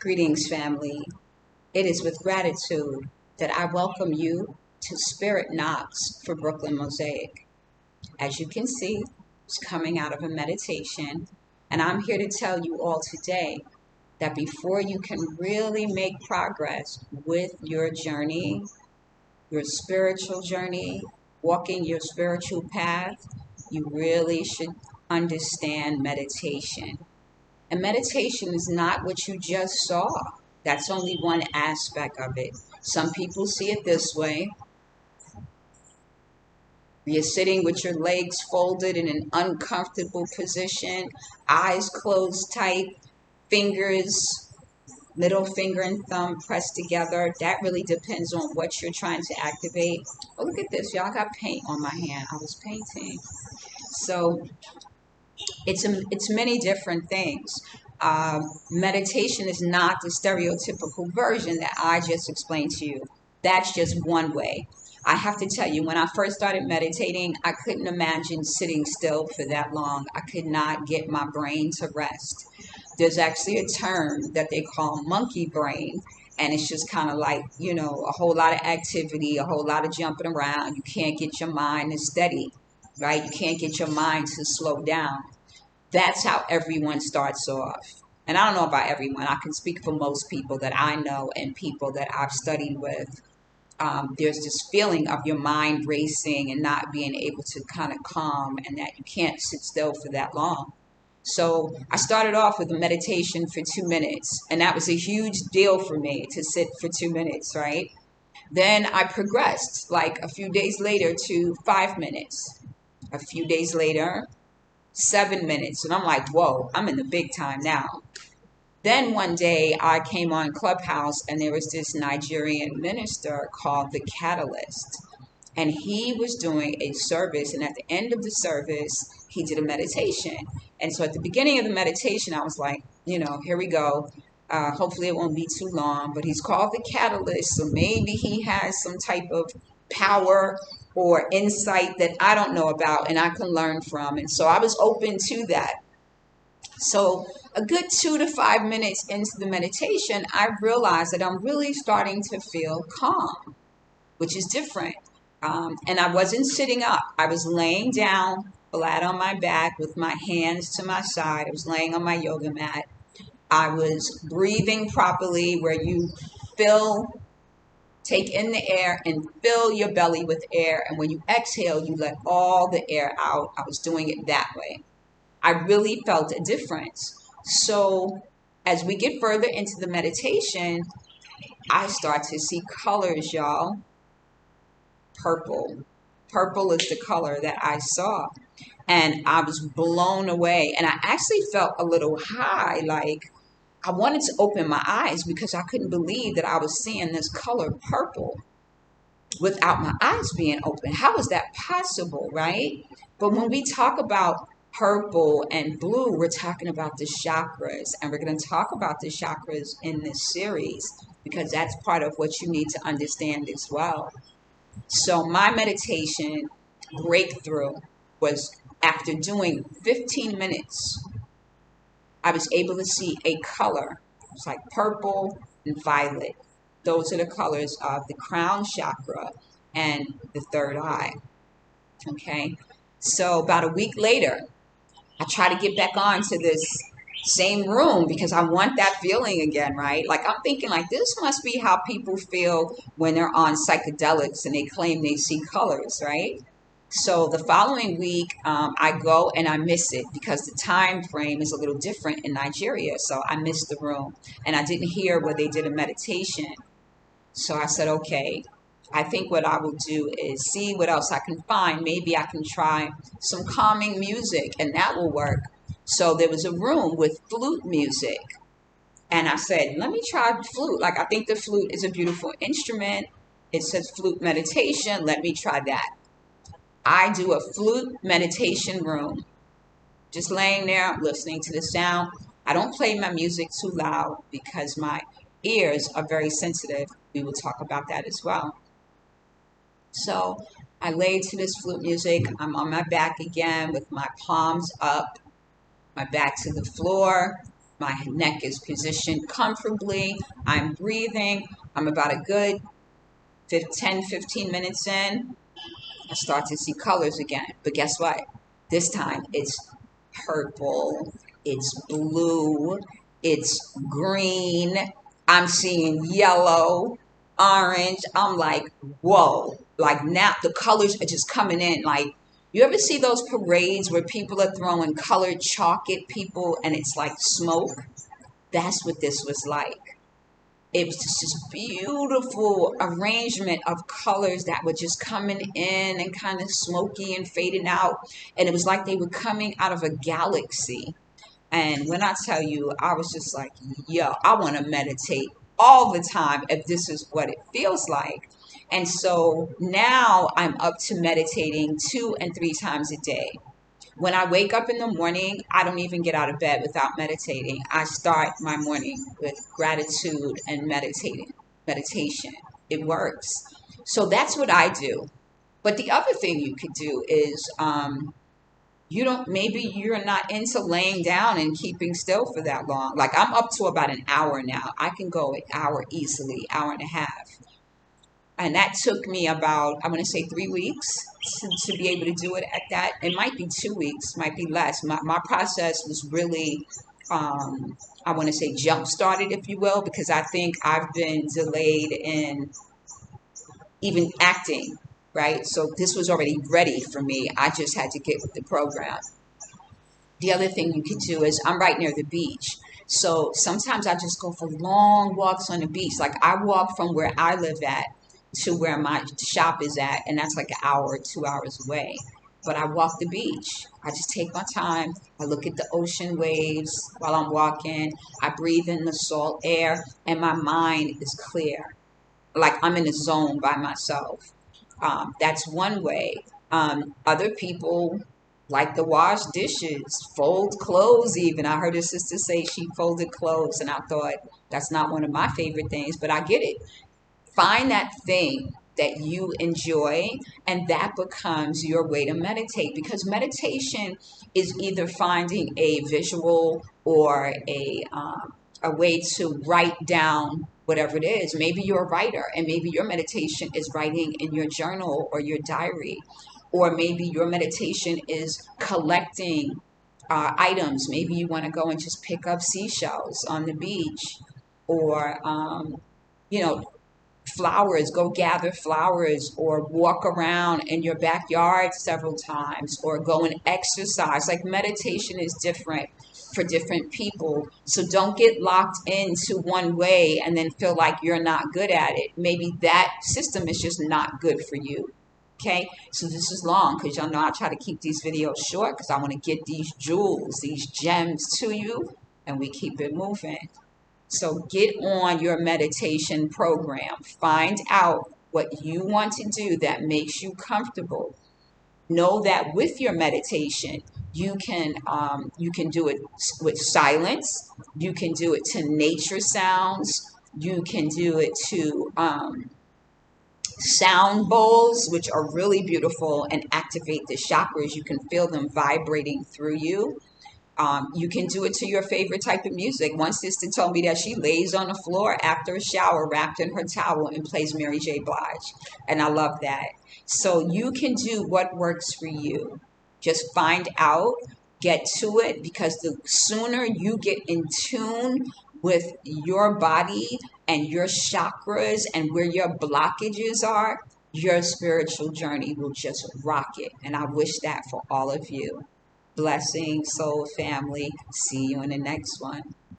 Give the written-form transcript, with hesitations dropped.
Greetings, family. It is with gratitude that I welcome you to Spirit Knocks for Brooklyn Mosaic. As you can see, it's coming out of a meditation, and I'm here to tell you all today that before you can really make progress with your journey, your spiritual journey, walking your spiritual path, you really should understand meditation. And meditation is not what you just saw. That's only one aspect of it. Some people see it this way. You're sitting with your legs folded in an uncomfortable position, eyes closed tight, fingers, middle finger and thumb pressed together. That really depends on what you're trying to activate. Oh, look at this. Y'all got paint on my hand. I was painting. So it's many different things. Meditation is not the stereotypical version that I just explained to you. That's just one way. I have to tell you, when I first started meditating, I couldn't imagine sitting still for that long. I could not get my brain to rest. There's actually a term that they call monkey brain, and it's just kind of like, a whole lot of activity, a whole lot of jumping around. You can't get your mind to steady, right? You can't get your mind to slow down. That's how everyone starts off. And I don't know about everyone. I can speak for most people that I know and people that I've studied with. There's this feeling of your mind racing and not being able to kind of calm, and that you can't sit still for that long. So I started off with a meditation for 2 minutes, and that was a huge deal for me to sit for 2 minutes, right? Then I progressed like a few days later to 5 minutes. A few days later, 7 minutes. And I'm like, whoa, I'm in the big time now. Then one day I came on Clubhouse, and there was this Nigerian minister called The Catalyst. And he was doing a service. And at the end of the service, he did a meditation. And so at the beginning of the meditation, I was like, here we go. Hopefully it won't be too long. But he's called The Catalyst. So maybe he has some type of power or insight that I don't know about and I can learn from. And so I was open to that. So a good 2 to 5 minutes into the meditation, I realized that I'm really starting to feel calm, which is different. And I wasn't sitting up. I was laying down flat on my back with my hands to my side. I was laying on my yoga mat. I was breathing properly, where you take in the air and fill your belly with air. And when you exhale, you let all the air out. I was doing it that way. I really felt a difference. So as we get further into the meditation, I start to see colors, y'all. Purple. Purple is the color that I saw. And I was blown away. And I actually felt a little high, like I wanted to open my eyes because I couldn't believe that I was seeing this color purple without my eyes being open. How is that possible, right? But when we talk about purple and blue, we're talking about the chakras. And we're going to talk about the chakras in this series because that's part of what you need to understand as well. So my meditation breakthrough was after doing 15 minutes. I was able to see a color. It's like purple and violet. Those are the colors of the crown chakra and the third eye. Okay. So about a week later, I try to get back onto this same room because I want that feeling again, right? Like I'm thinking like this must be how people feel when they're on psychedelics and they claim they see colors, right? So the following week, I go and I miss it because the time frame is a little different in Nigeria. So I missed the room and I didn't hear where they did a meditation. So I said, okay, I think what I will do is see what else I can find. Maybe I can try some calming music and that will work. So there was a room with flute music. And I said, let me try flute. Like, I think the flute is a beautiful instrument. It says flute meditation. Let me try that. I do a flute meditation room, just laying there, listening to the sound. I don't play my music too loud because my ears are very sensitive. We will talk about that as well. So I lay to this flute music. I'm on my back again with my palms up, my back to the floor. My neck is positioned comfortably. I'm breathing. I'm about a good 10, 15 minutes in. I start to see colors again. But guess what? This time it's purple, it's blue, it's green. I'm seeing yellow, orange. I'm like, whoa. Like now the colors are just coming in. Like, you ever see those parades where people are throwing colored chalk at people and it's like smoke? That's what this was like. It was just this beautiful arrangement of colors that were just coming in and kind of smoky and fading out. And it was like they were coming out of a galaxy. And when I tell you, I was just like, yo, I want to meditate all the time if this is what it feels like. And so now I'm up to meditating 2 and 3 times a day. When I wake up in the morning, I don't even get out of bed without meditating. I start my morning with gratitude and meditation. It works. So that's what I do. But the other thing you could do is maybe you're not into laying down and keeping still for that long. Like, I'm up to about an hour now. I can go an hour easily, hour and a half. And that took me about, I want to say 3 weeks to be able to do it at that. It might be 2 weeks, might be less. My process was really, I want to say jump started, if you will, because I think I've been delayed in even acting, right? So this was already ready for me. I just had to get with the program. The other thing you could do is, I'm right near the beach. So sometimes I just go for long walks on the beach. Like, I walk from where I live at to where my shop is at, and that's like an hour, 2 hours away. But I walk the beach. I just take my time. I look at the ocean waves while I'm walking. I breathe in the salt air, and my mind is clear. Like, I'm in a zone by myself. That's one way. Other people like to wash dishes, fold clothes even. I heard a sister say she folded clothes, and I thought that's not one of my favorite things, but I get it. Find that thing that you enjoy, and that becomes your way to meditate, because meditation is either finding a visual or a way to write down whatever it is. Maybe you're a writer, and maybe your meditation is writing in your journal or your diary, or maybe your meditation is collecting items. Maybe you want to go and just pick up seashells on the beach, or you know flowers, go gather flowers, or walk around in your backyard several times, or go and exercise. Like, meditation is different for different people. So don't get locked into one way and then feel like you're not good at it. Maybe that system is just not good for you. Okay, so this is long because y'all know I try to keep these videos short because I want to get these jewels, these gems to you, and we keep it moving. So get on your meditation program. Find out what you want to do that makes you comfortable. Know that with your meditation, you can do it with silence. You can do it to nature sounds. You can do it to sound bowls, which are really beautiful and activate the chakras. You can feel them vibrating through you. You can do it to your favorite type of music. One sister told me that she lays on the floor after a shower wrapped in her towel and plays Mary J. Blige. And I love that. So you can do what works for you. Just find out, get to it, because the sooner you get in tune with your body and your chakras and where your blockages are, your spiritual journey will just rocket. And I wish that for all of you. Blessings, soul family. See you in the next one.